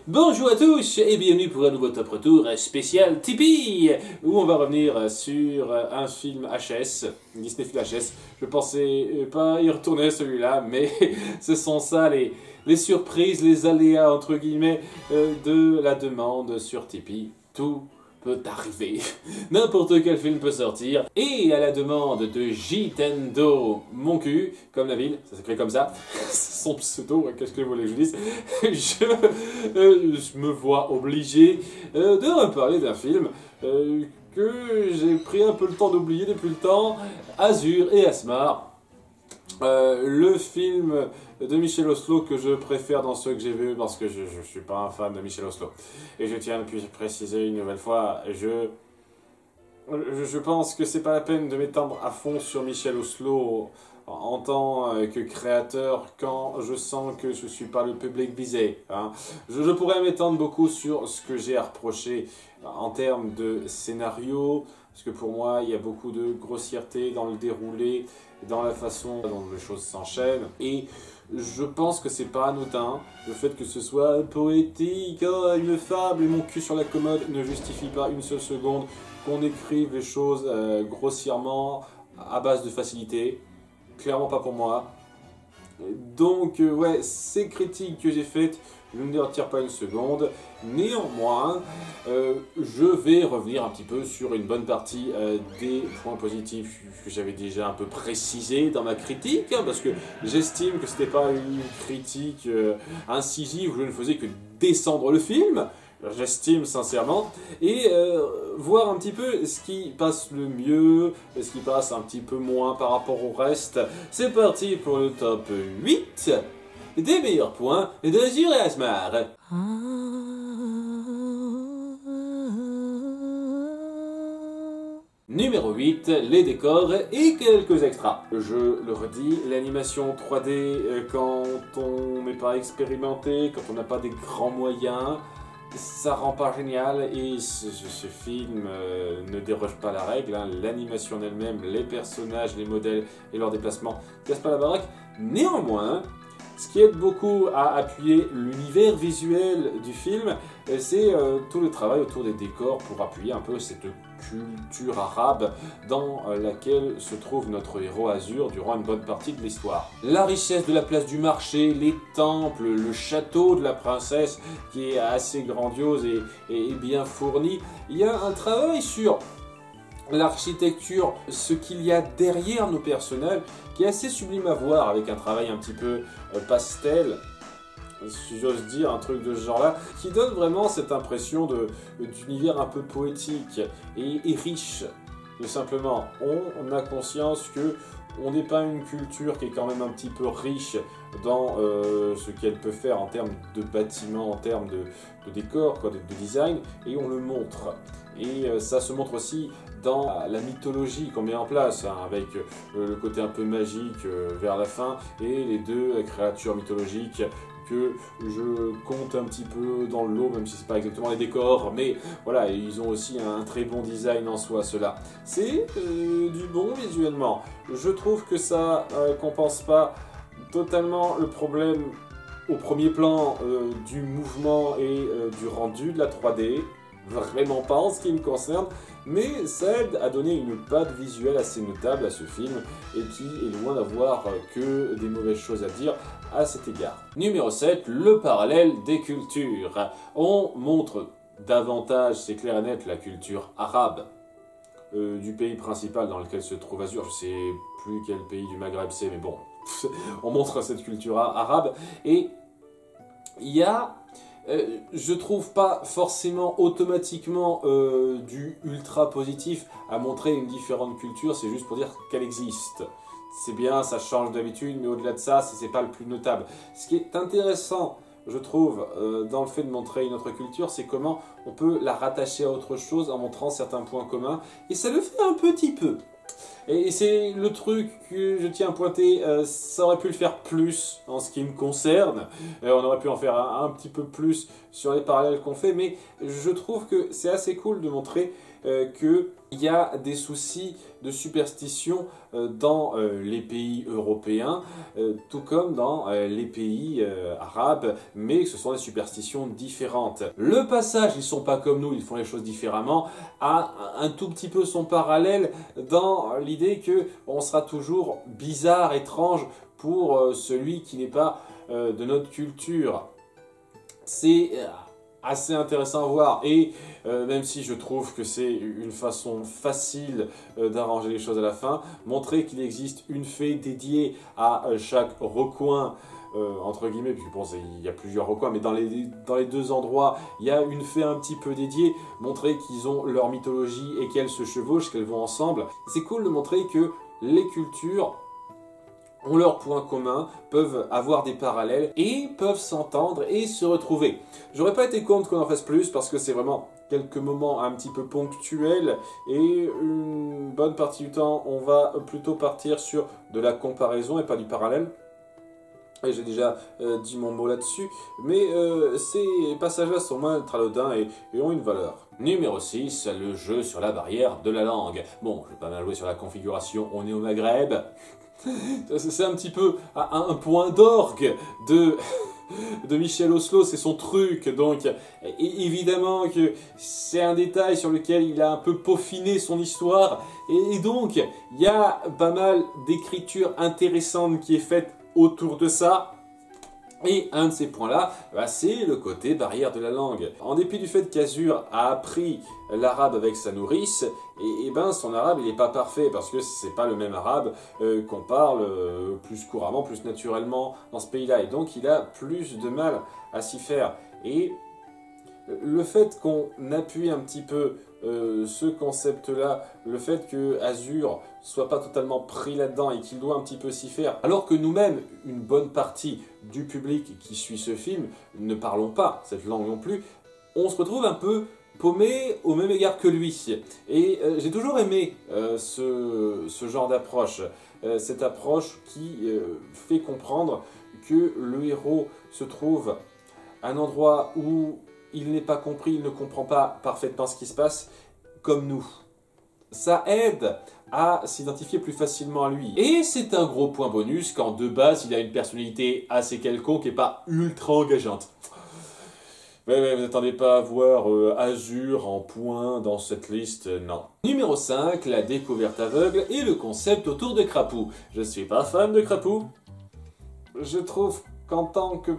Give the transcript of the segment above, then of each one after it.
Bonjour à tous et bienvenue pour un nouveau top retour spécial Tipeee où on va revenir sur un film HS, Disney film HS. Je pensais pas y retourner celui-là, mais ce sont ça les surprises, les aléas entre guillemets de la demande sur Tipeee. Tout peut arriver. N'importe quel film peut sortir. Et à la demande de Jitendo Mon cul, comme la ville, ça s'écrit comme ça, son pseudo, qu'est-ce que vous voulez que je dise, je me vois obligé de reparler d'un film que j'ai pris un peu le temps d'oublier depuis le temps, Azur et Asmar. Le film de Michel Oslo que je préfère dans ceux que j'ai vus parce que je ne suis pas un fan de Michel Oslo. Et je tiens à préciser une nouvelle fois, je pense que c'est pas la peine de m'étendre à fond sur Michel Oslo en tant que créateur quand je sens que je suis pas le public visé. Hein. Je pourrais m'étendre beaucoup sur ce que j'ai à reprocher en termes de scénario, parce que pour moi il y a beaucoup de grossièreté dans le déroulé, dans la façon dont les choses s'enchaînent, et je pense que c'est pas anodin, le fait que ce soit poétique, oh, une fable et mon cul sur la commode ne justifie pas une seule seconde qu'on écrive les choses grossièrement à base de facilité. Clairement pas pour moi. Donc ouais, ces critiques que j'ai faites, je ne les retire pas une seconde. Néanmoins, je vais revenir un petit peu sur une bonne partie des points positifs que j'avais déjà un peu précisé dans ma critique, hein, parce que j'estime que c'était pas une critique incisive où je ne faisais que descendre le film. J'estime sincèrement, et voir un petit peu ce qui passe le mieux, ce qui passe un petit peu moins par rapport au reste. C'est parti pour le top 8 des meilleurs points d'Azur et Asmar. Numéro 8, les décors et quelques extras. Je le redis, l'animation 3D, quand on n'est pas expérimenté, quand on n'a pas des grands moyens, ça rend pas génial, et ce film ne déroge pas à la règle, hein. L'animation en elle-même, les personnages, les modèles et leurs déplacements cassent pas la baraque. Néanmoins, ce qui aide beaucoup à appuyer l'univers visuel du film, c'est tout le travail autour des décors pour appuyer un peu cette culture arabe dans laquelle se trouve notre héros Azur durant une bonne partie de l'histoire. La richesse de la place du marché, les temples, le château de la princesse qui est assez grandiose et bien fourni. Il y a un travail sur l'architecture, ce qu'il y a derrière nos personnages, qui est assez sublime à voir, avec un travail un petit peu pastel, si j'ose dire, un truc de ce genre-là, qui donne vraiment cette impression d'univers un peu poétique et riche. Tout simplement, on a conscience que on n'est pas une culture qui est quand même un petit peu riche dans ce qu'elle peut faire en termes de bâtiments, en termes de décor, quoi, de design, et on le montre. Et ça se montre aussi dans la mythologie qu'on met en place, hein, avec le côté un peu magique vers la fin, et les deux créatures mythologiques que je compte un petit peu dans le lot, même si c'est pas exactement les décors, mais voilà, ils ont aussi un très bon design en soi, cela. C'est du bon visuellement. Je trouve que ça compense pas totalement le problème au premier plan du mouvement et du rendu de la 3D. Vraiment pas en ce qui me concerne, mais ça aide à donner une patte visuelle assez notable à ce film et qui est loin d'avoir que des mauvaises choses à dire à cet égard. Numéro 7, le parallèle des cultures. On montre davantage, c'est clair et net, la culture arabe du pays principal dans lequel se trouve Azur. Je sais plus quel pays du Maghreb c'est, mais bon, on montre cette culture arabe, et il y a je trouve pas forcément automatiquement du ultra positif à montrer une différente culture, c'est juste pour dire qu'elle existe. C'est bien, ça change d'habitude, mais au-delà de ça, c'est pas le plus notable. Ce qui est intéressant, je trouve, dans le fait de montrer une autre culture, c'est comment on peut la rattacher à autre chose en montrant certains points communs, et ça le fait un petit peu. Et c'est le truc que je tiens à pointer, ça aurait pu le faire plus en ce qui me concerne, on aurait pu en faire un petit peu plus sur les parallèles qu'on fait, mais je trouve que c'est assez cool de montrer que Il y a des soucis de superstition dans les pays européens, tout comme dans les pays arabes, mais ce sont des superstitions différentes. Le passage, ils ne sont pas comme nous, ils font les choses différemment, a un tout petit peu son parallèle dans l'idée que on sera toujours bizarre, étrange pour celui qui n'est pas de notre culture. C'est assez intéressant à voir, et même si je trouve que c'est une façon facile d'arranger les choses à la fin, montrer qu'il existe une fée dédiée à chaque recoin, entre guillemets, puis bon, il y a plusieurs recoins, mais dans les deux endroits, il y a une fée un petit peu dédiée, montrer qu'ils ont leur mythologie et qu'elles se chevauchent, qu'elles vont ensemble. C'est cool de montrer que les cultures ont leurs points communs, peuvent avoir des parallèles et peuvent s'entendre et se retrouver. J'aurais pas été contre qu'on en fasse plus parce que c'est vraiment quelques moments un petit peu ponctuels et une bonne partie du temps on va plutôt partir sur de la comparaison et pas du parallèle. Et j'ai déjà dit mon mot là-dessus, mais ces passages-là sont moins tralodins et ont une valeur. Numéro 6, le jeu sur la barrière de la langue. Bon, je vais pas mal jouer sur la configuration, on est au Maghreb. C'est un petit peu un point d'orgue de Michel Oslo, c'est son truc, donc évidemment que c'est un détail sur lequel il a un peu peaufiné son histoire, et donc il y a pas mal d'écriture intéressante qui est faite autour de ça. Et un de ces points-là, c'est le côté barrière de la langue. En dépit du fait qu'Azur a appris l'arabe avec sa nourrice, et son arabe il n'est pas parfait parce que c'est pas le même arabe qu'on parle plus couramment, plus naturellement dans ce pays-là. Et donc il a plus de mal à s'y faire. Et le fait qu'on appuie un petit peu ce concept-là, le fait que Azur soit pas totalement pris là-dedans et qu'il doit un petit peu s'y faire, alors que nous-mêmes, une bonne partie du public qui suit ce film, ne parlons pas cette langue non plus, on se retrouve un peu paumé au même égard que lui. Et j'ai toujours aimé ce genre d'approche, cette approche qui fait comprendre que le héros se trouve à un endroit où il n'est pas compris, il ne comprend pas parfaitement ce qui se passe, comme nous. Ça aide à s'identifier plus facilement à lui. Et c'est un gros point bonus quand de base il a une personnalité assez quelconque et pas ultra engageante. Mais vous n'attendez pas à voir Azur en point dans cette liste, non. Numéro 5, la découverte aveugle et le concept autour de Crapou. Je suis pas fan de Crapou. Je trouve qu'en tant que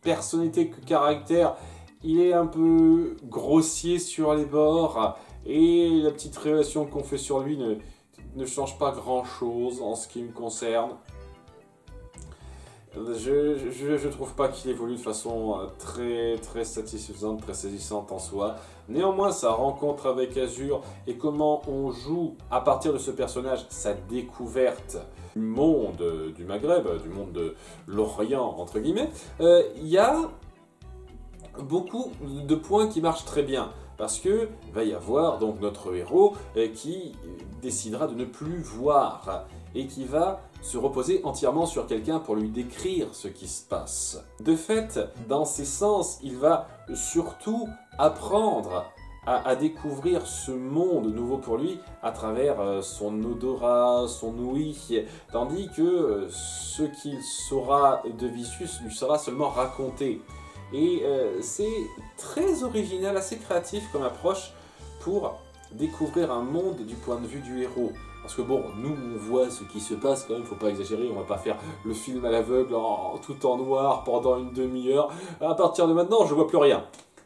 personnalité, que caractère, il est un peu grossier sur les bords et la petite révélation qu'on fait sur lui ne change pas grand chose en ce qui me concerne. Je trouve pas qu'il évolue de façon très satisfaisante, très saisissante en soi. Néanmoins, sa rencontre avec Azur et comment on joue à partir de ce personnage, sa découverte du monde du Maghreb, du monde de l'Orient, entre guillemets, il y a beaucoup de points qui marchent très bien. Parce que va y avoir donc notre héros qui décidera de ne plus voir et qui va se reposer entièrement sur quelqu'un pour lui décrire ce qui se passe. De fait, dans ses sens, il va surtout apprendre à découvrir ce monde nouveau pour lui à travers son odorat, son ouïe, tandis que ce qu'il saura de Vicious lui sera seulement raconté. Et c'est très original, assez créatif comme approche pour découvrir un monde du point de vue du héros. Parce que bon, nous on voit ce qui se passe quand même, faut pas exagérer, on va pas faire le film à l'aveugle tout en noir pendant une demi-heure. À partir de maintenant, je vois plus rien.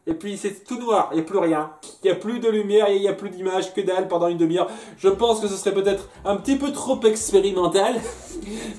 Et puis c'est tout noir, il n'y a plus rien. Il n'y a plus de lumière, il n'y a plus d'image, que dalle pendant une demi-heure. Je pense que ce serait peut-être un petit peu trop expérimental.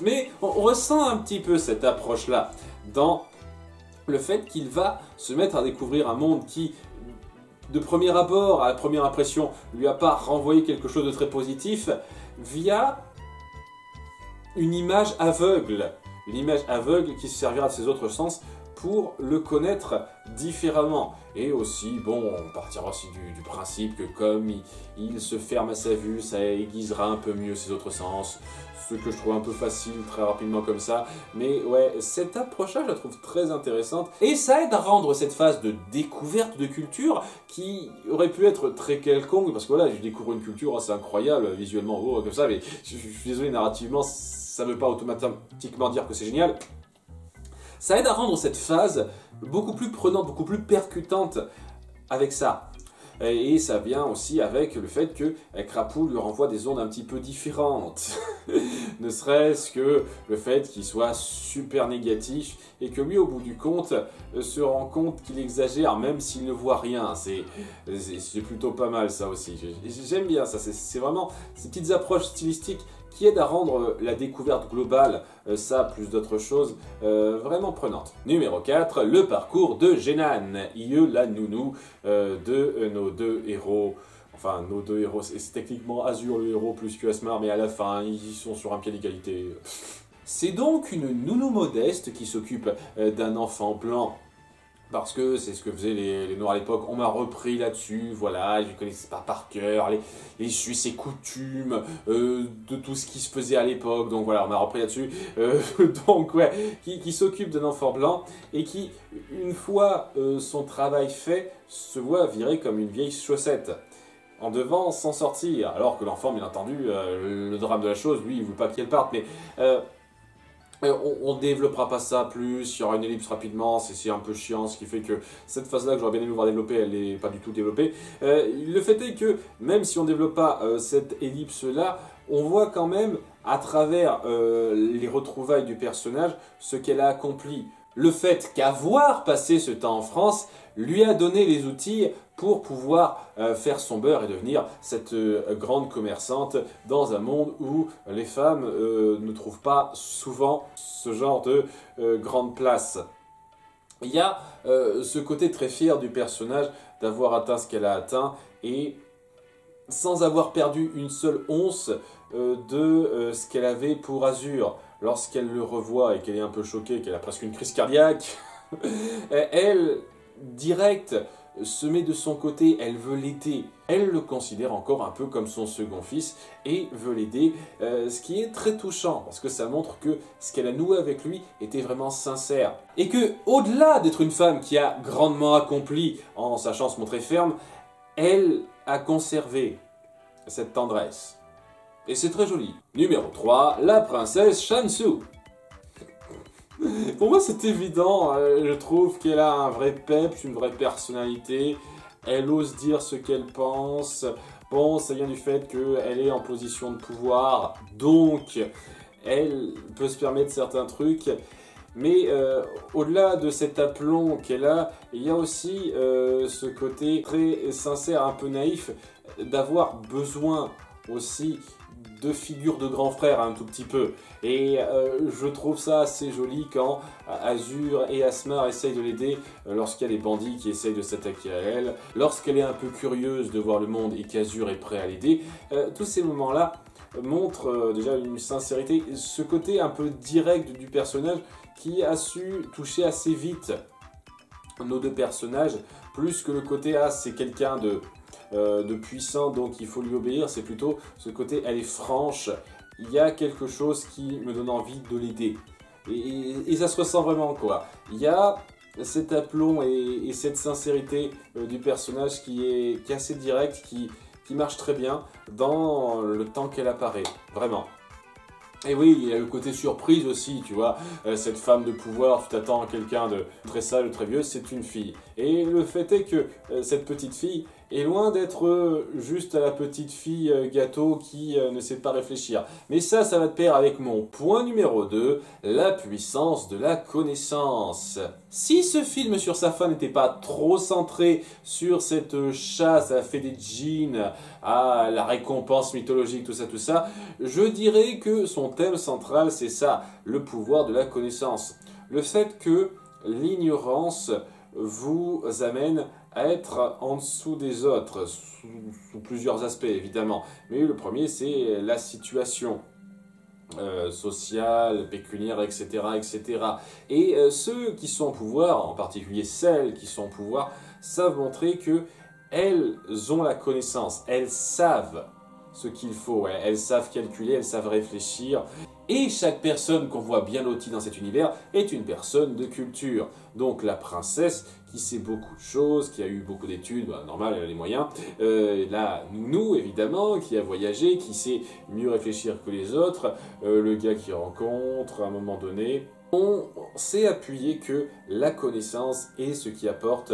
Mais on ressent un petit peu cette approche-là dans le fait qu'il va se mettre à découvrir un monde qui, de premier abord, à la première impression, lui a pas renvoyé quelque chose de très positif, via une image aveugle. Une image aveugle qui se servira de ses autres sens pour le connaître différemment. Et aussi, bon, on partira aussi du principe que comme il se ferme à sa vue, ça aiguisera un peu mieux ses autres sens. Ce que je trouve un peu facile très rapidement comme ça. Mais ouais, cette approche-là, je la trouve très intéressante. Et ça aide à rendre cette phase de découverte de culture qui aurait pu être très quelconque. Parce que voilà, je découvre une culture, c'est incroyable, visuellement, oh, comme ça. Mais je suis désolé, narrativement, ça ne veut pas automatiquement dire que c'est génial. Ça aide à rendre cette phase beaucoup plus prenante, beaucoup plus percutante avec ça. Et ça vient aussi avec le fait que Crapoud lui renvoie des ondes un petit peu différentes. Ne serait-ce que le fait qu'il soit super négatif et que lui, au bout du compte, se rend compte qu'il exagère même s'il ne voit rien. C'est plutôt pas mal ça aussi. J'aime bien ça. C'est vraiment ces petites approches stylistiques qui aident à rendre la découverte globale, ça plus d'autres choses, vraiment prenante. Numéro 4, le parcours de Jenan, IE la nounou de nos deux héros. Enfin, nos deux héros, c'est techniquement Azur le héros plus que Asmar, mais à la fin, ils sont sur un pied d'égalité. C'est donc une nounou modeste qui s'occupe d'un enfant blanc. Parce que c'est ce que faisaient les Noirs à l'époque. On m'a repris là-dessus, voilà, je ne connaissais pas par cœur les Suisses et coutumes de tout ce qui se faisait à l'époque. Donc voilà, on m'a repris là-dessus. Donc ouais, qui s'occupe d'un enfant blanc et qui, une fois son travail fait, se voit virer comme une vieille chaussette en devant s'en sortir. Alors que l'enfant, bien entendu, le drame de la chose, lui, il ne veut pas qu'elle parte, mais... on ne développera pas ça plus, il y aura une ellipse rapidement, c'est un peu chiant, ce qui fait que cette phase-là que j'aurais bien aimé voir développer, elle n'est pas du tout développée. Le fait est que, même si on ne développe pas cette ellipse-là, on voit quand même, à travers les retrouvailles du personnage, ce qu'elle a accompli. Le fait qu'avoir passé ce temps en France lui a donné les outils pour pouvoir faire son beurre et devenir cette grande commerçante dans un monde où les femmes ne trouvent pas souvent ce genre de grande place. Il y a ce côté très fier du personnage d'avoir atteint ce qu'elle a atteint et sans avoir perdu une seule once de ce qu'elle avait pour Azur. Lorsqu'elle le revoit et qu'elle est un peu choquée, qu'elle a presque une crise cardiaque, elle, direct, se met de son côté, elle veut l'aider. Elle le considère encore un peu comme son second fils et veut l'aider, ce qui est très touchant parce que ça montre que ce qu'elle a noué avec lui était vraiment sincère. Et que, au-delà d'être une femme qui a grandement accompli en sachant se montrer ferme, elle a conservé cette tendresse. Et c'est très joli. Numéro 3, la princesse Shansu. Pour moi c'est évident, je trouve qu'elle a un vrai peps, une vraie personnalité, elle ose dire ce qu'elle pense, bon ça vient du fait qu'elle est en position de pouvoir, donc elle peut se permettre certains trucs, mais au-delà de cet aplomb qu'elle a, il y a aussi ce côté très sincère, un peu naïf, d'avoir besoin aussi de figures de grand frère un tout petit peu. Et je trouve ça assez joli quand Azur et Asmar essayent de l'aider lorsqu'il y a des bandits qui essayent de s'attaquer à elle, lorsqu'elle est un peu curieuse de voir le monde et qu'Azur est prêt à l'aider. Tous ces moments-là montrent déjà une sincérité, ce côté un peu direct du personnage qui a su toucher assez vite nos deux personnages, plus que le côté « ah, c'est quelqu'un de puissant, donc il faut lui obéir », c'est plutôt ce côté « elle est franche ». Il y a quelque chose qui me donne envie de l'aider. Et ça se ressent vraiment, quoi. Il y a cet aplomb et cette sincérité du personnage qui est assez direct, qui marche très bien dans le temps qu'elle apparaît. Vraiment. Et oui, il y a le côté surprise aussi, tu vois, cette femme de pouvoir, tu t'attends à quelqu'un de très sage, de très vieux, c'est une fille. Et le fait est que cette petite fille est loin d'être juste la petite fille gâteau qui ne sait pas réfléchir. Mais ça va de pair avec mon point numéro 2, la puissance de la connaissance. Si ce film sur sa fin n'était pas trop centré sur cette chasse à la fée des djinns, à la récompense mythologique, tout ça, je dirais que son thème central, c'est ça, le pouvoir de la connaissance. Le fait que l'ignorance vous amène à être en dessous des autres, sous plusieurs aspects évidemment. Mais le premier, c'est la situation. sociale, pécuniaire, etc., etc. Et ceux qui sont au pouvoir, en particulier celles qui sont au pouvoir, savent montrer que elles ont la connaissance, elles savent ce qu'il faut, ouais. Elles savent calculer, elles savent réfléchir. Et chaque personne qu'on voit bien lotie dans cet univers est une personne de culture. Donc la princesse qui sait beaucoup de choses, qui a eu beaucoup d'études, bah, normal, elle a les moyens. La nounou, évidemment, qui a voyagé, qui sait mieux réfléchir que les autres. Le gars qui rencontre à un moment donné. On sait appuyer que la connaissance est ce qui apporte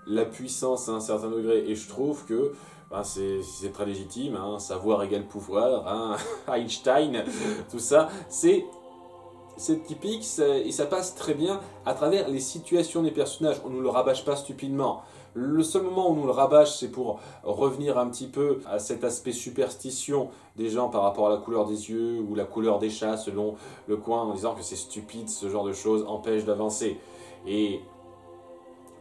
la puissance à un certain degré. Et je trouve que ben c'est très légitime, hein, savoir égale pouvoir, hein, Einstein, tout ça, c'est typique et ça passe très bien à travers les situations des personnages. On ne nous le rabâche pas stupidement. Le seul moment où on nous le rabâche, c'est pour revenir un petit peu à cet aspect superstition des gens par rapport à la couleur des yeux ou la couleur des chats selon le coin, en disant que c'est stupide, ce genre de choses empêche d'avancer. Et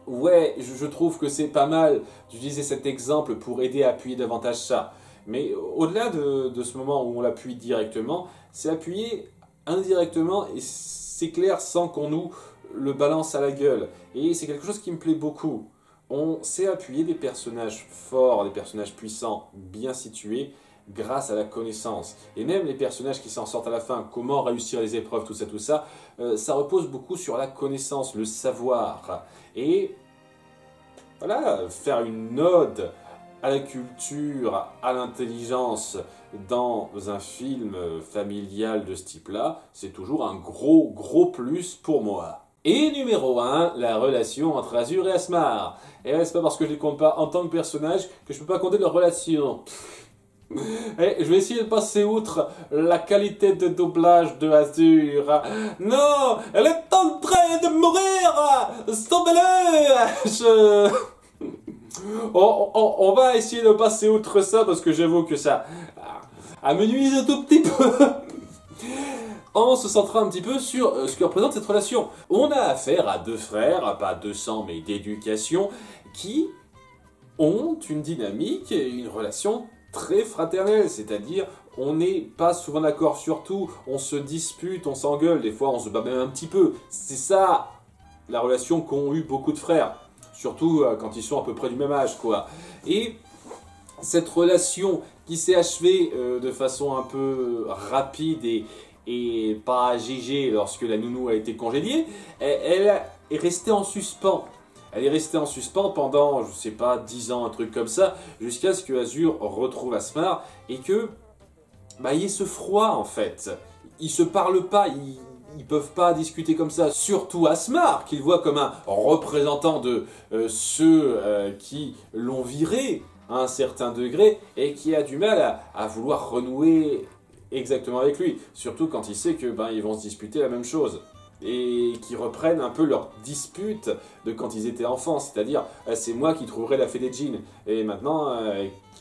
ouais, je trouve que c'est pas mal d'utiliser cet exemple pour aider à appuyer davantage ça. Mais au-delà de ce moment où on l'appuie directement, c'est appuyer indirectement et c'est clair sans qu'on nous le balance à la gueule. Et c'est quelque chose qui me plaît beaucoup. On sait appuyer des personnages forts, des personnages puissants, bien situés, grâce à la connaissance. Et même les personnages qui s'en sortent à la fin, comment réussir les épreuves, tout ça, ça repose beaucoup sur la connaissance, le savoir. Et voilà, faire une ode à la culture, à l'intelligence dans un film familial de ce type-là, c'est toujours un gros plus pour moi. Et numéro 1, la relation entre Azur et Asmar. Et ouais, c'est pas parce que je les compte pas en tant que personnage que je peux pas compter leur relation. Et je vais essayer de passer outre la qualité de doublage de Azur. Non, elle est en train de mourir. Sauvez-le. On va essayer de passer outre ça parce que j'avoue que ça me nuise un tout petit peu. On se centrera un petit peu sur ce que représente cette relation. On a affaire à deux frères, pas de sang mais d'éducation, qui ont une dynamique et une relation très fraternelle, c'est-à-dire on n'est pas souvent d'accord sur tout, on se dispute, on s'engueule, des fois on se bat même un petit peu. C'est ça la relation qu'ont eu beaucoup de frères, surtout quand ils sont à peu près du même âge, quoi. Et cette relation qui s'est achevée de façon un peu rapide et pas GG lorsque la nounou a été congédiée, elle est restée en suspens. Elle est restée en suspens pendant, je sais pas, 10 ans, un truc comme ça, jusqu'à ce que Azur retrouve Asmar et que, bah, il y ait ce froid en fait. Ils se parlent pas, ils peuvent pas discuter comme ça. Surtout Asmar, qu'il voit comme un représentant de ceux qui l'ont viré à un certain degré et qui a du mal à vouloir renouer exactement avec lui. Surtout quand il sait que ben, ils vont se disputer la même chose. Et qui reprennent un peu leur dispute de quand ils étaient enfants, c'est-à-dire c'est moi qui trouverai la fée des djinns, et maintenant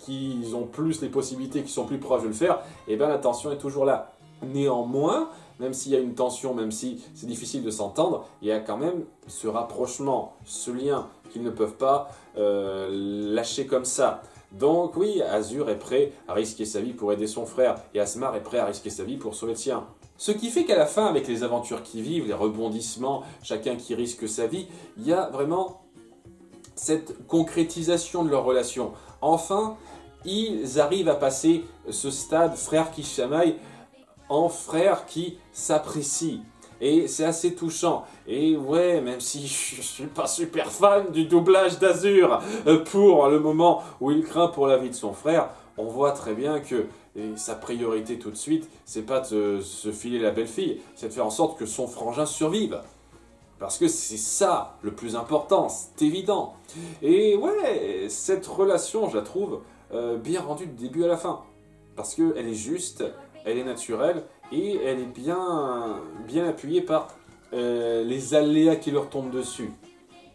qu'ils ont plus les possibilités, qu'ils sont plus proches de le faire, et bien la tension est toujours là. Néanmoins, même s'il y a une tension, même si c'est difficile de s'entendre, il y a quand même ce rapprochement, ce lien qu'ils ne peuvent pas lâcher comme ça. Donc oui, Azur est prêt à risquer sa vie pour aider son frère, et Asmar est prêt à risquer sa vie pour sauver le sien. Ce qui fait qu'à la fin, avec les aventures qui vivent, les rebondissements, chacun qui risque sa vie, il y a vraiment cette concrétisation de leur relation. Enfin, ils arrivent à passer ce stade frère qui chamaille en frère qui s'apprécie. Et c'est assez touchant. Et ouais, même si je suis pas super fan du doublage d'Azur pour le moment où il craint pour la vie de son frère, on voit très bien que sa priorité tout de suite, c'est pas de se filer la belle-fille, c'est de faire en sorte que son frangin survive. Parce que c'est ça le plus important, c'est évident. Et ouais, cette relation, je la trouve bien rendue du début à la fin. Parce qu'elle est juste, elle est naturelle, et elle est bien appuyée par les aléas qui leur tombent dessus.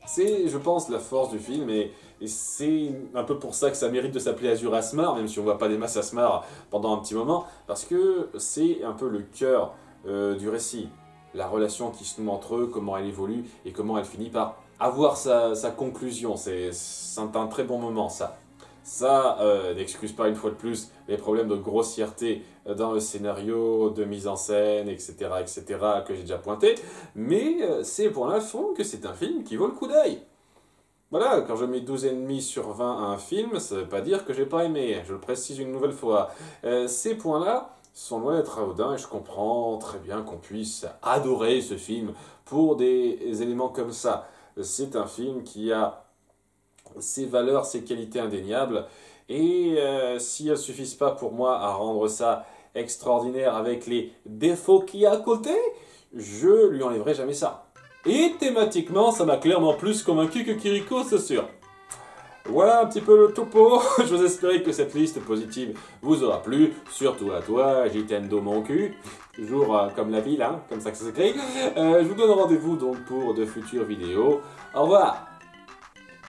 C'est, je pense, la force du film, et c'est un peu pour ça que ça mérite de s'appeler Azur Asmar, même si on ne voit pas des masses Asmar pendant un petit moment, parce que c'est un peu le cœur du récit. La relation qui se noue entre eux, comment elle évolue, et comment elle finit par avoir sa conclusion. C'est un très bon moment, ça. Ça n'excuse pas une fois de plus les problèmes de grossièreté dans le scénario, de mise en scène, etc., que j'ai déjà pointé, mais ces points-là font que c'est un film qui vaut le coup d'œil. Voilà, quand je mets 12,5 sur 20 à un film, ça ne veut pas dire que j'ai pas aimé, je le précise une nouvelle fois. Ces points-là sont loin d'être anodins et je comprends très bien qu'on puisse adorer ce film pour des éléments comme ça. C'est un film qui a ses valeurs, ses qualités indéniables, et si elles ne suffisent pas pour moi à rendre ça extraordinaire avec les défauts qu'il y a à côté, je lui enlèverai jamais ça. Et thématiquement, ça m'a clairement plus convaincu que Kiriko, c'est sûr. Voilà un petit peu le topo, je vous espère que cette liste positive vous aura plu, surtout à toi, Jitendo mon cul, toujours comme la ville, hein, comme ça que ça s'écrit. Je vous donne rendez-vous donc pour de futures vidéos. Au revoir.